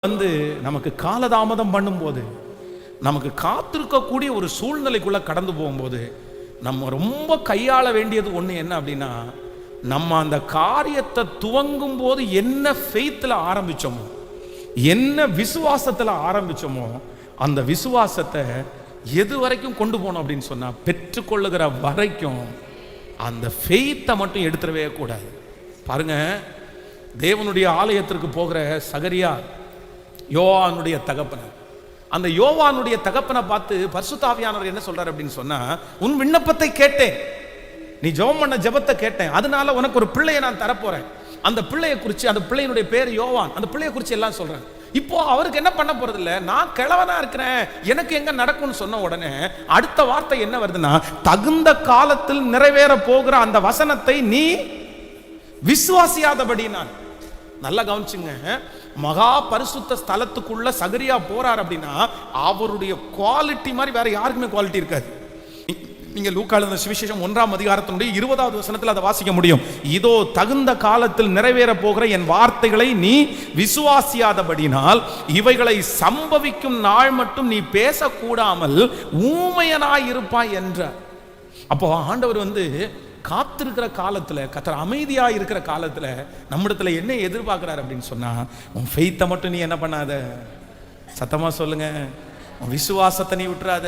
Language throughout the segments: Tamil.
வந்து நமக்கு காலதாமதம் பண்ணும்போது, நமக்கு காத்திருக்கக்கூடிய ஒரு சூழ்நிலைக்குள்ள கடந்து போகும்போது நம்ம ரொம்ப கையாள வேண்டியது ஒன்று என்ன அப்படின்னா, நம்ம அந்த காரியத்தை துவங்கும் போது என்ன ஃபெய்த்தில் ஆரம்பிச்சோமோ, என்ன விசுவாசத்தில் ஆரம்பிச்சோமோ, அந்த விசுவாசத்தை எது வரைக்கும் கொண்டு போனோம் அப்படின்னு சொன்னா, பெற்றுக்கொள்ளுகிற வரைக்கும் அந்த ஃபெய்த்தை மட்டும் எடுத்துடவே கூடாது. பாருங்க, தேவனுடைய ஆலயத்திற்கு போகிற சகரியா யோவானுடைய தகப்பனர், அந்த யோவானுடைய தகப்பனை பார்த்து பரிசுத்த ஆவியானவர் என்ன சொல்றாரு அப்படின்னு சொன்னா, உன் விண்ணப்பத்தை கேட்டேன், நீ ஜெபம் பண்ண ஜெபத்தை கேட்டேன், அதனால உனக்கு ஒரு பிள்ளையை நான் தரப்போறேன். அந்த பிள்ளையை குறித்து, அந்த பிள்ளையினுடைய பேர் யோவான், அந்த பிள்ளையை குறித்து எல்லாம் சொல்றேன். இப்போ அவருக்கு என்ன பண்ண போறது இல்ல, நான் கிழவனா இருக்கிறேன், எனக்கு எங்க நடக்கும்னு சொன்ன உடனே அடுத்த வார்த்தை என்ன வருதுன்னா, தகுந்த காலத்தில் நிறைவேற போகிற அந்த வசனத்தை நீ விசுவாசியாதபடி. நான் நல்லா கவனிச்சுங்க, மகா பரிசுத்த ஸ்தலத்துக்குள்ள சகரியா போறார் அப்படின்னா அவருடைய குவாலிட்டி மாதிரி வேற யாருக்குமே குவாலிட்டி இருக்காது. நீங்க லூக்கா எழுதின சுவிசேஷம் 1ஆம் அதிகாரத்தினுடைய 20வது வசனத்தில் அதை வாசிக்க முடியும். இதோ தகுந்த காலத்தில் நிறைவேற போகிற என் வார்த்தைகளை நீ விசுவாசியாதபடினால் இவைகளை சம்பவிக்கும் நாள் மட்டும் நீ பேசக்கூடாமல் ஊமையனாய் இருப்பாய் என்றார். அப்போ ஆண்டவர் வந்து காத்திருக்கிற காலத்துல, கர்த்தர் அமைதியா இருக்கிற காலத்துல நம்மிடத்துல என்ன எதிர்பார்க்கிறார் அப்படின்னு சொன்னா, உன் ஃபெய்த்தை மட்டும் நீ என்ன பண்ணாத, சத்தமா சொல்லுங்க, உன் விசுவாசத்தை நீ விட்டுறாத,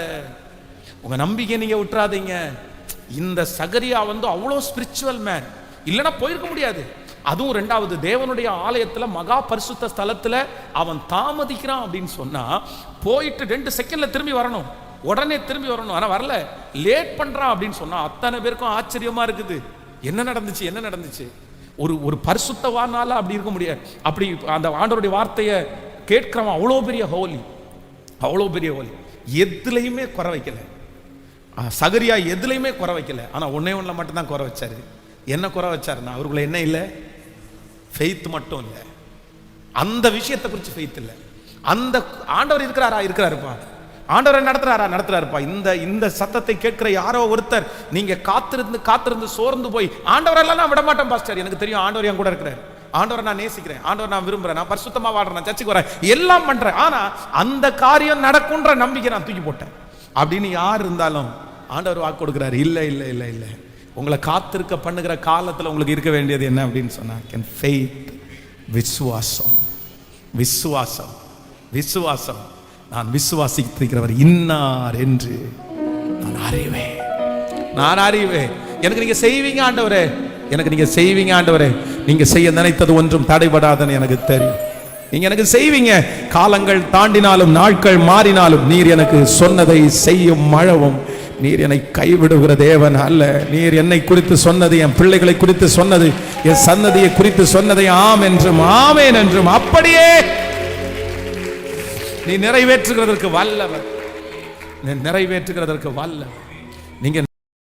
உங்க நம்பிக்கை நீங்க விட்டுறாதீங்க. இந்த சகரியா வந்து அவ்வளோ ஸ்பிரிச்சுவல் மேன், இல்லைன்னா போயிருக்க முடியாது. அதுவும் ரெண்டாவது, தேவனுடைய ஆலயத்துல மகா பரிசுத்த ஸ்தலத்துல அவன் தாமதிக்கிறான் அப்படின்னு சொன்னா, போயிட்டு 2 செகண்ட்ல திரும்பி வரணும், உடனே திரும்பி வரணும். ஆனா வரல, லேட் பண்றான் அப்படின்னு சொன்னா அத்தனை பேருக்கும் ஆச்சரியமா இருக்குது. என்ன நடந்துச்சு, என்ன நடந்துச்சு? ஒரு பரிசுத்தவானால அப்படி இருக்க முடியாது. அப்படி அந்த ஆண்டவருடைய வார்த்தையை கேட்கிறவன் அவ்வளோ பெரிய ஹோலி, அவ்வளோ பெரிய ஹோலி, எதுலையுமே குறை வைக்கல. சகரியா எதுலையுமே குறை வைக்கல. ஆனா ஒன்னே ஒண்ணுல மட்டும் தான் குறை வச்சாரு. என்ன குறை வச்சாருன்னா, அவருக்குள்ள என்ன இல்லை, ஃபெய்த் மட்டும் இல்லை. அந்த விஷயத்தை குறித்து ஃபெய்த் இல்லை. அந்த ஆண்டவர் இருக்கிறாரா, இருக்கிறாருப்பா, ஆண்டவரை நடத்துறாருப்பா. இந்த சத்தத்தை கேட்கிற யாரோ ஒருத்தர் நீங்க காத்திருந்து சோர்ந்து போய், ஆண்டவரெல்லாம் நான் விட மாட்டேன் பாஸ்டர், எனக்கு தெரியும் ஆண்டவர் என் கூட இருக்கிறார், ஆண்டவரை நான் நேசிக்கிறேன், ஆண்டவர் நான் விரும்புறேன், நான் பரிசுத்தமா வாழ்றேன், நான் சர்ச்சுக்கு வரேன், எல்லாம் பண்றேன், ஆனா அந்த காரியம் நடக்கும்ன்ற நம்பிக்கை நான் தூக்கி போட்டேன் அப்படின்னு யார் இருந்தாலும் ஆண்டவர் வாக்கு கொடுக்கிறாரு, இல்ல இல்ல இல்ல இல்ல, உங்களை காத்திருக்க பண்ணுகிற காலத்துல உங்களுக்கு இருக்க வேண்டியது என்ன அப்படின்னு சொன்னா, ஃபெய்த், விசுவாசம், விசுவாசம், விசுவாசம். நான் விசுவாசிக்கிறவர் இன்னார் என்று நான் அறிவேன், நான் அறிவேன். எனக்கு நீங்க செய்வீங்க ஆண்டவரே, எனக்கு நீங்க செய்வீங்க ஆண்டவரே, நீங்க செய்ய நினைத்தது ஒன்றும் தடைபடாதுன்னு எனக்கு தெரியும். நீங்க எனக்கு செய்வீங்க. காலங்கள் தாண்டினாலும் நாட்கள் மாறினாலும் நீர் எனக்கு சொன்னதை செய்யும் மழவும், நீர் என்னை கைவிடுகிற தேவன் அல்ல. நீர் என்னை குறித்து சொன்னது, என் பிள்ளைகளை குறித்து சொன்னது, என் சன்னதியை குறித்து சொன்னதை ஆம் என்றும் ஆமேன் என்றும் அப்படியே நீ நிறைவேற்றுகிறதற்கு வல்லவர், நிறைவேற்றுகிறதற்கு வல்லவர். நீங்க